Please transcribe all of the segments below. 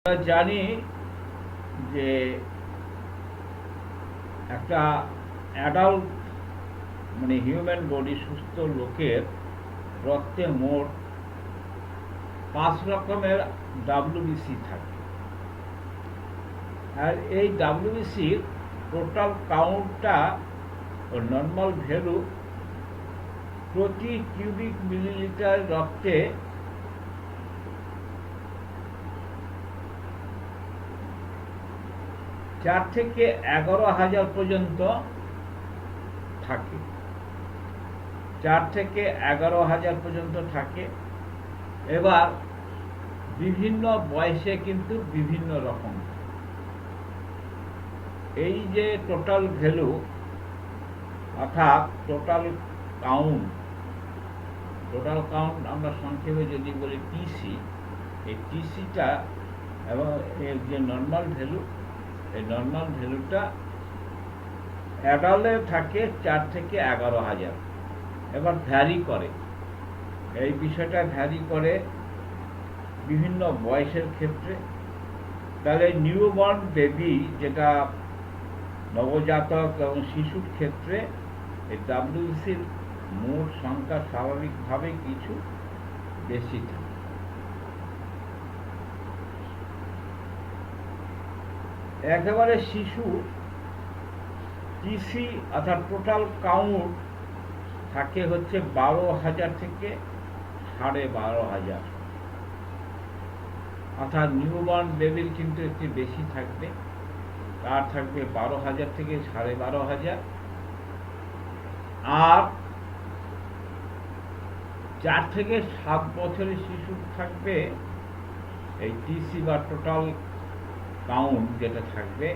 আমরা জানি যে একটা অ্যাডাল্ট মানে হিউম্যান বডি সুস্থ লোকের রক্তে মোট 5 রকমের ডাব্লিউবিসি থাকে। আর এই ডাব্লিউবিসির টোটাল কাউন্টটা ও নর্মাল ভ্যালু প্রতি কিউবিক মিলিলিটার রক্তে 4 থেকে 11,000 পর্যন্ত থাকে। 4 থেকে 11,000 পর্যন্ত থাকে। এবার বিভিন্ন বয়সে কিন্তু বিভিন্ন রকম। এই যে টোটাল ভ্যালু অর্থাৎ টোটাল কাউন্ট আমরা সংক্ষেপে যদি বলি টিসি, এই টিসিটা এবং এর যে নর্মাল ভ্যালু, এই নর্মাল ভ্যালুটা অ্যাডাল্টে থাকে 4 থেকে 11,000। এবার ভ্যারি করে, এই বিষয়টা ভ্যারি করে বিভিন্ন বয়সের ক্ষেত্রে। তাহলে নিউবর্ন বেবি, যেটা নবজাতক এবং শিশুর ক্ষেত্রে এই ডাব্লিউবিসির মোট সংখ্যা স্বাভাবিকভাবে কিছু বেশি থাকে। একেবারে শিশু টিসি অর্থাৎ টোটাল কাউন্ট থাকে হচ্ছে 12,000 থেকে 12,500। অর্থাৎ নিউবর্ন বেবির কিন্তু একটু বেশি থাকবে, তার থাকবে 12,000 থেকে 12,500। আর 4 থেকে 7 বছরের শিশু থাকবে এই টিসি বা টোটাল কাউন্ট যেটা থাকবে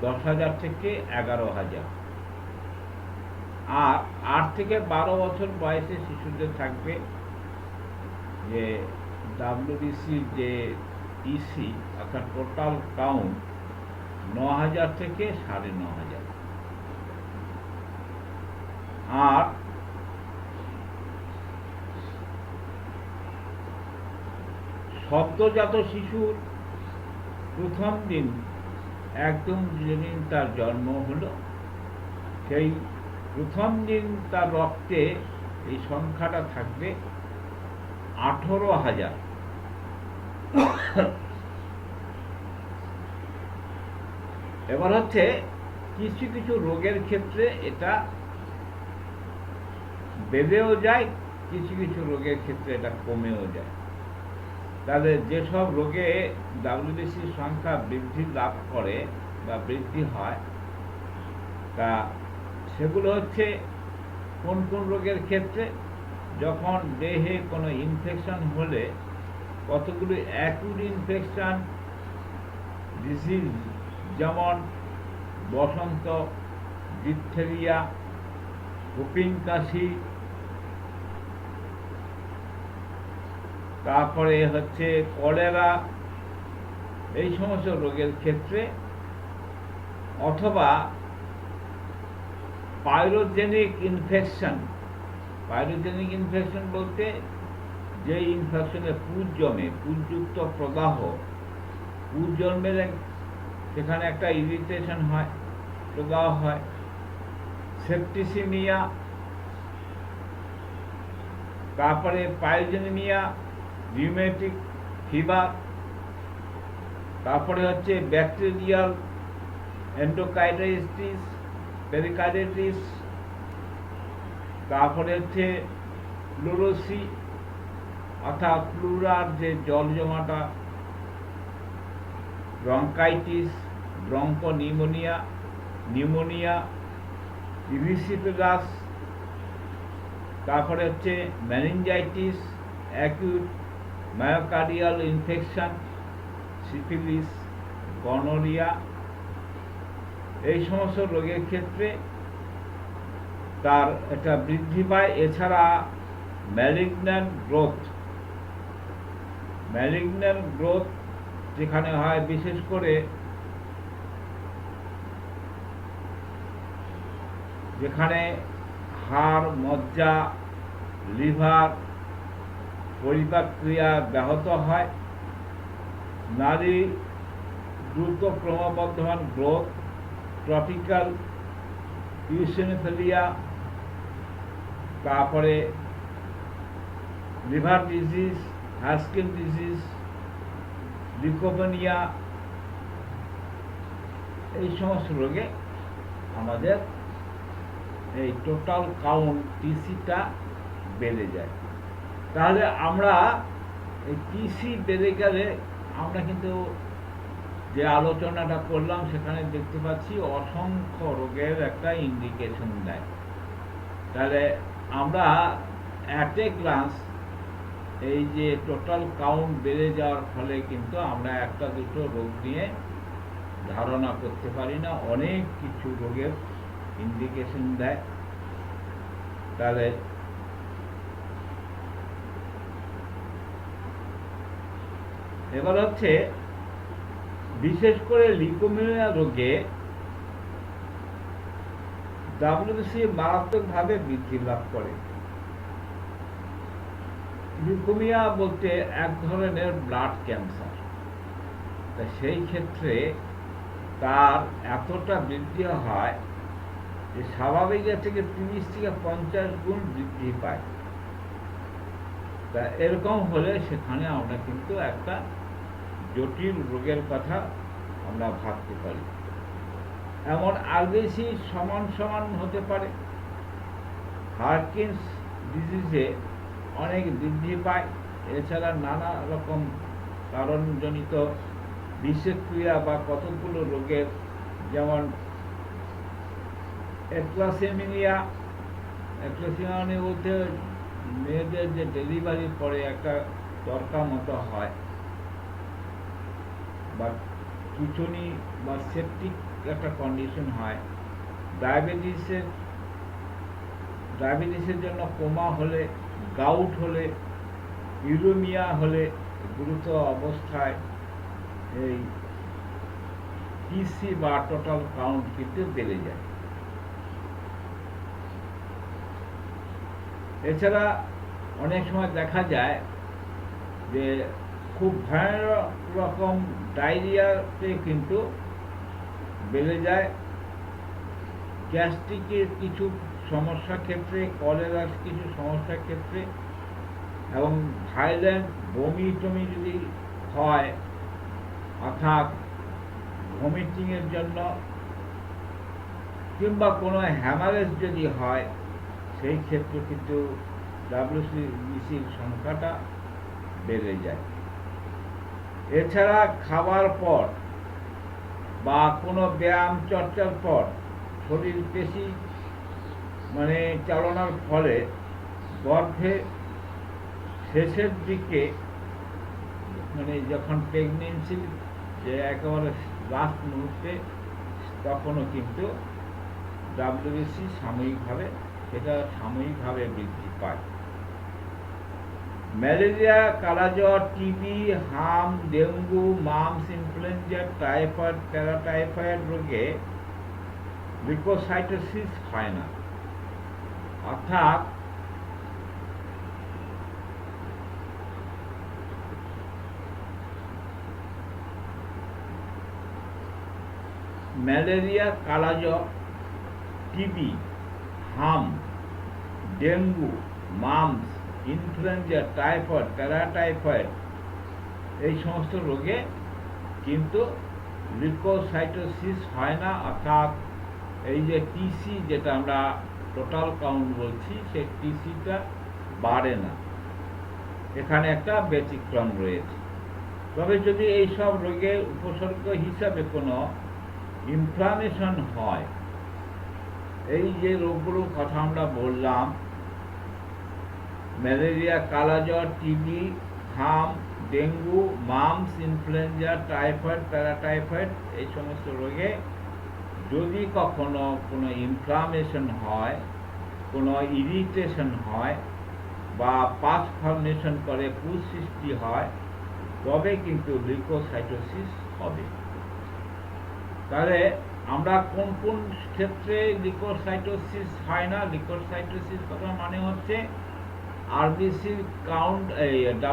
10,000 থেকে 11,000। আর 8 থেকে 12 বছর বয়সে শিশুদের থাকবে যে ডাব্লিউবিসির যে টিসি অর্থাৎ টোটাল কাউন্ট 9,000 থেকে 9,500। আর সদ্যজাত শিশুর প্রথম দিন একদম যেদিন তার জন্ম হলো, সেই প্রথম দিন তার রক্তে এই সংখ্যাটা থাকবে 18,000। এবার হচ্ছে কিছু কিছু রোগের ক্ষেত্রে এটা বেড়েও যায়, কিছু কিছু রোগের ক্ষেত্রে এটা কমেও যায়। তাহলে যেসব রোগে ডাব্লিউবিসির সংখ্যা বৃদ্ধি লাভ করে বা বৃদ্ধি হয়, তা সেগুলো হচ্ছে কোন কোন রোগের ক্ষেত্রে? যখন দেহে কোনো ইনফেকশন হলে, কতগুলো অ্যাকিউট ইনফেকশন ডিজিজ, যেমন বসন্ত, ডিপথেরিয়া, হুপিং কাশি, তারপরে হচ্ছে কলেরা, এই সমস্ত রোগের ক্ষেত্রে, অথবা পাইরোজেনিক ইনফেকশন। পাইরোজেনিক ইনফেকশন বলতে যে ইনফেকশনে পুজ জমে, পুজযুক্ত প্রদাহ, পুজ জন্মেলে সেখানে একটা ইরিটেশন হয়, প্রদাহ হয়। সেপ্টিসিমিয়া, তারপরে পাইজেনিমিয়া, রিউমেটিক ফিভার, তারপরে হচ্ছে ব্যাকটেরিয়াল এন্ডোকার্ডাইটিস, পেরিকার্ডাইটিস, তারপরে হচ্ছে প্লুরোসি অর্থাৎ প্লুরার যে জল জমাটা, ব্রঙ্কাইটিস, ব্রঙ্কোনিউমোনিয়া, নিউমোনিয়া, ইভিসিপেগাস, তারপরে হচ্ছে meningitis, acute myocardial infection, syphilis, gonorrhoea, এই সমস্ত রোগের ক্ষেত্রে তার একটা বৃদ্ধি পায়। এছাড়া ম্যালিগন্যান্ট গ্রোথ যেখানে হয়, বিশেষ করে যেখানে হাড়, মজ্জা, লিভার পরিপাক ক্রিয়া ব্যাহত হয়, নারী দ্রুত ক্রমবর্ধমান গ্রোথ, ট্রপিক্যাল ইউসিনোফিলিয়া, তারপরে লিভার ডিজিজ, হাস্কিন ডিজিজ, লিকোপেনিয়া, এই সমস্ত রোগে আমাদের এই টোটাল কাউন্ট টিসিটা বেড়ে যায়। তাহলে আমরা এই টিসি বেড়ে গেলে আমরা কিন্তু যে আলোচনাটা করলাম সেখানে দেখতে পাচ্ছি অসংখ্য রোগের একটা ইন্ডিকেশন দেয়। তাহলে আমরা অ্যাট এ গ্লান্স এই যে টোটাল কাউন্ট বেড়ে যাওয়ার ফলে কিন্তু আমরা একটা দুটো রোগ নিয়ে ধারণা করতে পারি না, অনেক কিছু রোগের ইন্ডিকেশন দেয়। তাহলে এবার হচ্ছে বিশেষ করে লিউকেমিয়া রোগে WBC মারাত্মকভাবে বৃদ্ধি লাভ করে। লিউকেমিয়া বলতে এক ধরনের ব্লাড ক্যান্সার, তা সেই ক্ষেত্রে তার এতটা বৃদ্ধি হয় যে স্বাভাবিকের থেকে 30 থেকে 50 গুণ বৃদ্ধি পায়। তা এরকম হলে সেখানে আমরা কিন্তু একটা জটিল রোগের কথা আমরা ভাবতে পারি। এমন আরবিসি সমান সমান হতে পারে, হারকিন্স ডিজিজে অনেক বৃদ্ধি পায়। এছাড়া নানা রকম কারণজনিত বিষক্রিয়া বা কতগুলো রোগের, যেমন অ্যাক্লাসেমিয়া বলতে মেয়েদের যে ডেলিভারির পরে একটা দরকার মতো হয়, বা খিঁচুনি বা সেপটিক একটা কন্ডিশন হয়, ডায়াবেটিসের জন্য কোমা হলে, গাউট হলে, ইউরেমিয়া হলে গুরুতর অবস্থায় এই টিসি বা টোটাল কাউন্ট কিন্তু বেড়ে যায়। এছাড়া অনেক সময় দেখা যায় যে খুব ভয়ানক রকম ডায়রিয়াতে কিন্তু বেড়ে যায়, গ্যাস্ট্রিকের কিছু সমস্যার ক্ষেত্রে, কলেরার কিছু সমস্যার ক্ষেত্রে, এবং ভাইলেন্ট বমি টমি যদি হয়, অর্থাৎ ভমিটিংয়ের জন্য, কিংবা কোনো হ্যামারেজ যদি হয়, সেই ক্ষেত্রে কিন্তু WBCর সংখ্যাটা বেড়ে যায়। এছাড়া খাবার পর বা কোনো ব্যায়াম চর্চার পর শরীর পেশি চালনার ফলে গর্ভে শেষের দিকে যখন প্রেগনেন্সির যে একেবারে লাস্ট মুহূর্তে, তখনও কিন্তু WBC সাময়িকভাবে বৃদ্ধি পায়। ম্যালেরিয়া, কালাজ্বর, টিবি, হাম, dengue, mum's, influenza, typhoid, paratyphoid রোগে লিউকোসাইটোসিস হয় না, অর্থাৎ ম্যালেরিয়া, কালাজ্বর, টিবি, হাম, dengue, mum's, influenza, typhoid, paratyphoid, এই সমস্ত রোগে কিন্তু লিউকোসাইটোসিস হয় না, অর্থাৎ এই যে টিসি যেটা আমরা টোটাল কাউন্ট বলছি, সেই টিসিটা বাড়ে না। এখানে একটা ব্যতিক্রম রয়েছে। তবে যদি এই সব রোগের উপসর্গ হিসাবে কোনো ইনফ্লামেশন হয়, এই যে রোগগুলোর কথা আমরা বললাম, ম্যালেরিয়া, কালাজ্বর, টিবি, হাম, dengue, mum's, influenza, typhoid, paratyphoid, এই সমস্ত রোগে যদি কখনো কোনো ইনফ্লামেশন হয়, কোনো ইরিটেশন হয়, বা পাস ফর্মেশন করে পুষ সৃষ্টি হয়, তবে কিন্তু লিউকোসাইটোসিস হবে। তাহলে আমরা কোন কোন ক্ষেত্রে লিউকোসাইটোসিস হয় না? লিউকোসাইটোসিস কথা মানে হচ্ছে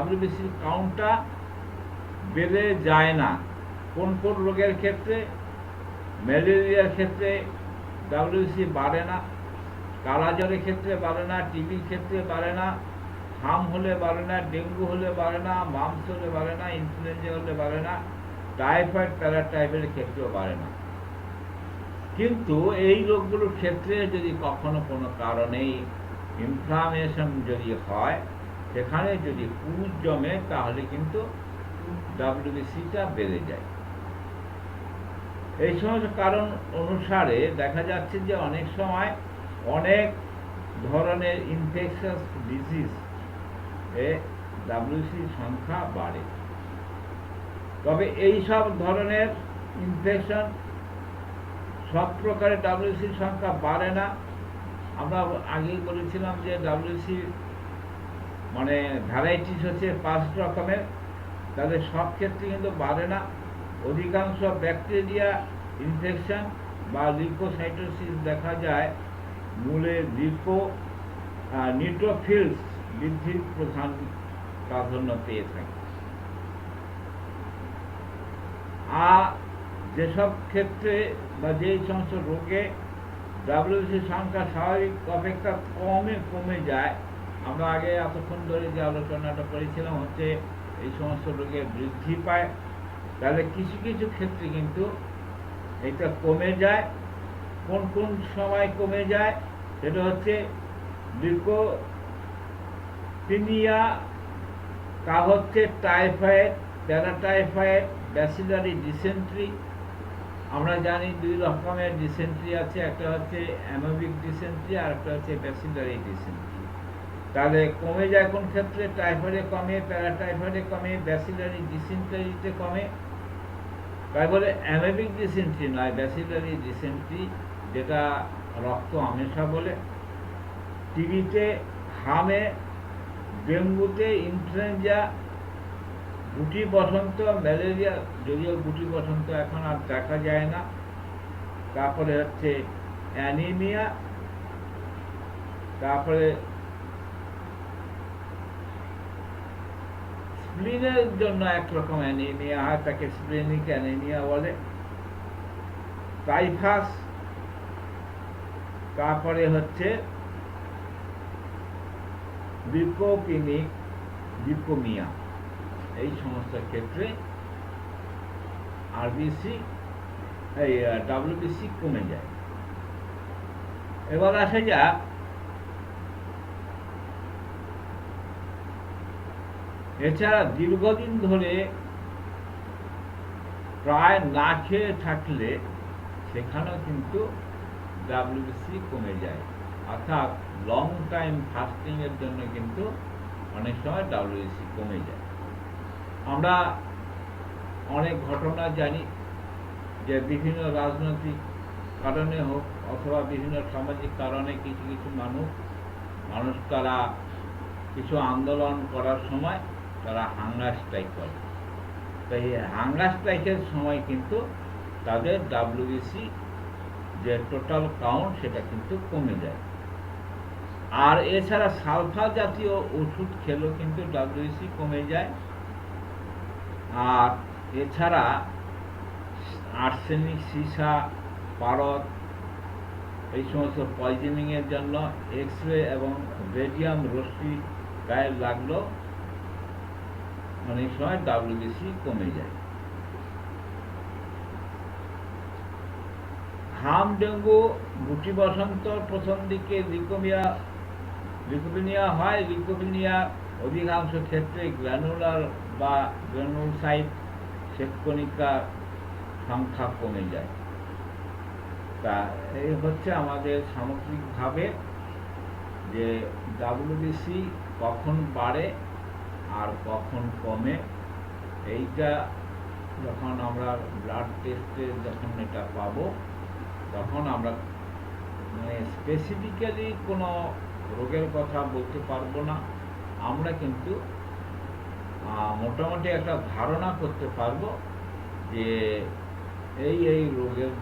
WBCর কাউন্টটা বেড়ে যায় না। কোন কোন রোগের ক্ষেত্রে? ম্যালেরিয়ার ক্ষেত্রে ডাব্লিউবিসি বাড়ে না, কালাজ্বরের ক্ষেত্রে বাড়ে না, টিবির ক্ষেত্রে বাড়ে না, হাম হলে বাড়ে না, ডেঙ্গু হলে বাড়ে না, মাম্পস হলে বাড়ে না, ইনফ্লুয়েঞ্জা হলে বাড়ে না, টাইফয়েড প্যারাটাইফয়েডের ক্ষেত্রেও বাড়ে না। কিন্তু এই রোগগুলোর ক্ষেত্রে যদি কখনো কোনো কারণেই ইনফ্লামেশন যদি হয়, সেখানে যদি পুঁজ জমে, তাহলে কিন্তু ডাব্লিউবিসিটা বেড়ে যায়। এই সমস্ত কারণ অনুসারে দেখা যাচ্ছে যে অনেক সময় অনেক ধরনের ইনফেকশাস ডিজিজ এ ডাব্লিউবিসির সংখ্যা বাড়ে। তবে এই সব ধরনের ইনফেকশন সব প্রকারের ডাব্লিউবিসির সংখ্যা বাড়ে না। আমরা আগেই বলেছিলাম যে ডাব্লিউবিসি মানে ভ্যারাইটিস হচ্ছে 5 রকমের, তাদের সব ক্ষেত্রে কিন্তু বাড়ে না। অধিকাংশ ব্যাকটেরিয়া ইনফেকশন বা লিউকোসাইটোসিস দেখা যায় মূলে নিউট্রোফিলস বৃদ্ধির প্রধান প্রাধান্য পেয়ে থাকে। আর যেসব ক্ষেত্রে বা যেই সমস্ত রোগে ডাব্লিউবিসির সংখ্যা স্বাভাবিক অপেক্ষা কমে যায়, আমরা আগে এতক্ষণ ধরে যে আলোচনাটা করেছিলাম হচ্ছে এই সমস্ত রোগে বৃদ্ধি পায়, তাহলে কিছু কিছু ক্ষেত্রে কিন্তু এটা কমে যায়। কোন কোন সময় কমে যায়? সেটা হচ্ছে লিউকোপিনিয়া, তা হচ্ছে টাইফয়েড, প্যারাটাইফয়েড, ব্যাসিলারি ডিসেন্ট্রি। আমরা জানি 2 রকমের ডিসেন্ট্রি আছে, একটা হচ্ছে অ্যামোবিক ডিসেন্ট্রি আর একটা হচ্ছে ব্যাসিলারি ডিসেন্ট্রি। তাহলে কমে যায় কোন ক্ষেত্রে? টাইফয়েডে কমে, প্যারাটাইফয়েডে কমে, ব্যাসিলারি ডিসেন্ট্রিতে কমে। তাই বলে অ্যামোবিক ডিসেন্ট্রি নয়, ব্যাসিলারি ডিসেন্ট্রি, যেটা রক্ত আমেশা বলে। টিবিতে, হামে, ডেঙ্গুতে, ইনফ্লুয়েঞ্জা, গুটি বসন্ত, ম্যালেরিয়া, যদিও গুটি বসন্ত এখন আর দেখা যায় না। তারপরে হচ্ছে অ্যানিমিয়া, তারপরে স্প্লিনের জন্য একরকম অ্যানিমিয়া হয়, তাকে স্প্লেনিক অ্যানিমিয়া বলে। টাইফাস, তারপরে হচ্ছে লিউকোমিয়া। এই সমস্ত ক্ষেত্রে ডাব্লিউবিসি কমে যায়। এবার আসা যাক এছাড়া দীর্ঘদিন ধরে প্রায় না খেয়ে থাকলে সেখানেও কিন্তু ডাব্লিউবিসি কমে যায়। অর্থাৎ লং টাইম ফাস্টিং এর জন্য কিন্তু অনেক সময় ডাব্লিউবিসি কমে যায়। আমরা অনেক ঘটনা জানি যে বিভিন্ন রাজনৈতিক কারণে হোক অথবা বিভিন্ন সামাজিক কারণে কিছু কিছু মানুষ তারা কিছু আন্দোলন করার সময় তারা হাঙ্গার স্ট্রাইক করে। তাই হাঙ্গার স্ট্রাইকের সময় কিন্তু তাদের ডাব্লিউবিসি যে টোটাল কাউন্ট সেটা কিন্তু কমে যায়। আর এছাড়া সালফার জাতীয় ওষুধ খেলেও কিন্তু ডাব্লিউবিসি কমে যায়। আর এছাড়া আর্সেনিক, সীসা, পারদ এই সমস্ত পয়জনিংয়ের জন্য এক্স-রে এবং রেডিয়াম রশ্মি গায়ে লাগলেও অনেক সময় ডাব্লিউবিসি কমে যায়। হাম, ডেঙ্গু, গুটি বসন্ত প্রথম দিকে লিউকোপিনিয়া হয়। লিউকোপিনিয়া অধিকাংশ ক্ষেত্রে গ্র্যানুলার বা গ্র্যানুলোসাইট শ্বেতকণিকার সংখ্যা কমে যায়। তা এই হচ্ছে আমাদের সামগ্রিকভাবে যে ডাব্লিউবিসি কখন বাড়ে আর কখন কমে। এইটা যখন আমরা ব্লাড টেস্টে যখন এটা পাবো তখন আমরা মানে স্পেসিফিক্যালি কোনো রোগের কথা বলতে পারবো না, আমরা কিন্তু মোটামুটি একটা ধারণা করতে পারবো যে এই রোগের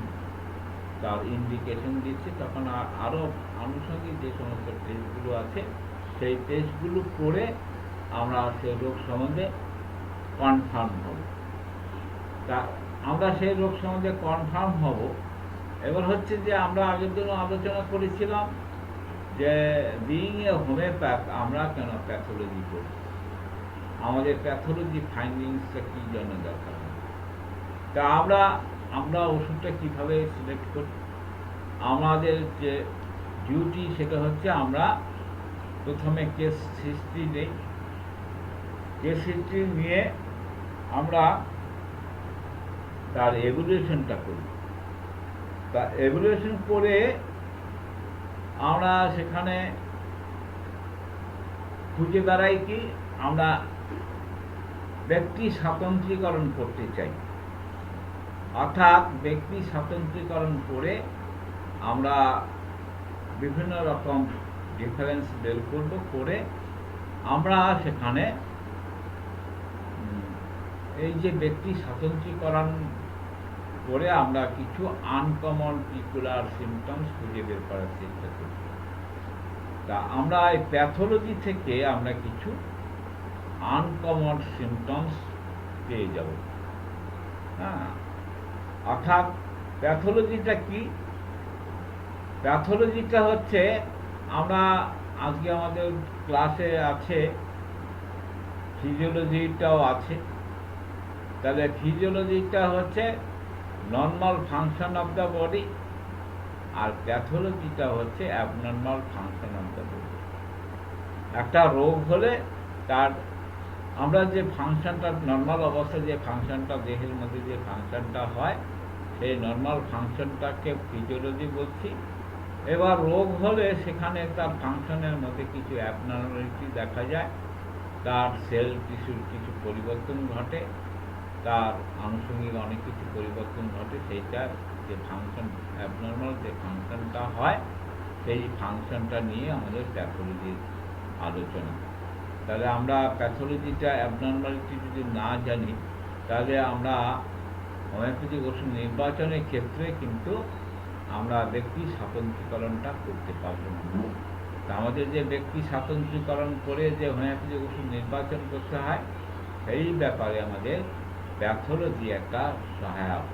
তার ইন্ডিকেশন দিচ্ছে। তখন আরও আনুষঙ্গিক যে সমস্ত টেস্টগুলো আছে সেই টেস্টগুলো করে আমরা সেই রোগ সম্বন্ধে কনফার্ম হব। তা আমরা সেই রোগ সম্বন্ধে কনফার্ম হব। এবার হচ্ছে যে আমরা আগের দিনও আলোচনা করেছিলাম যে বিইং এ হোমিওপ্যাথ আমরা কেন প্যাথোলজি করি, আমাদের প্যাথোলজি ফাইন্ডিংসটা কী জন্য দরকার হয়। তা আমরা ওষুধটা কীভাবে সিলেক্ট করি, আমাদের যে ডিউটি সেটা হচ্ছে আমরা প্রথমে কেস হিস্ট্রি নেই, কেস হিস্ট্রি নিয়ে আমরা তার এভ্যালুয়েশনটা করি। তা এভ্যালুয়েশন করে আমরা সেখানে খুঁজে বেড়াই কি আমরা ব্যক্তি স্বাতন্ত্রীকরণ করতে চাই, অর্থাৎ ব্যক্তি স্বাতন্ত্রীকরণ করে আমরা বিভিন্ন রকম ডিফারেন্স বের করব, করে আমরা সেখানে এই যে ব্যক্তি স্বাতন্ত্রীকরণ করে আমরা কিছু আনকমন পিকুলার সিমটমস খুঁজে বের করার চেষ্টা করি। তা আমরা এই প্যাথোলজি থেকে আমরা কিছু আনকমন সিমটমস পেয়ে যাব। হ্যাঁ, অর্থাৎ প্যাথোলজিটা কি, প্যাথোলজিটা হচ্ছে আমরা আজকে আমাদের ক্লাসে আছে ফিজিওলজিটাও আছে। তাহলে ফিজিওলজিটা হচ্ছে normal function of the body, আর প্যাথোলজিটা হচ্ছে abnormal function of the body. একটা রোগ হলে তার আমরা যে ফাংশনটা নর্মাল অবস্থায় যে ফাংশনটা দেহের মধ্যে যে ফাংশনটা হয় সেই নর্মাল ফাংশনটাকে ফিজিওলজি বলছি। এবার রোগ হলে সেখানে তার ফাংশনের মধ্যে কিছু অ্যাবনর্মালিটি দেখা যায়, তার সেল টিস্যুর কিছু পরিবর্তন ঘটে, তার আনুষঙ্গিক অনেক কিছু পরিবর্তন ঘটে, সেইটার যে ফাংশন অ্যাবনর্মাল যে ফাংশনটা হয় সেই ফাংশনটা নিয়ে আমাদের প্যাথোলজির আলোচনা। তাহলে আমরা প্যাথোলজিটা অ্যাবনর্মালিটি যদি না জানি তাহলে আমরা হোমিওপ্যাথিক ওষুধ নির্বাচনের ক্ষেত্রে কিন্তু আমরা ব্যক্তি স্বাতন্ত্রীকরণটা করতে পারবো না। তা আমাদের যে ব্যক্তি স্বাতন্ত্রীকরণ করে যে হোমিওপ্যাথিক ওষুধ নির্বাচন করতে হয় সেই ব্যাপারে আমাদের প্যাথোলজি একটা সহায়ক।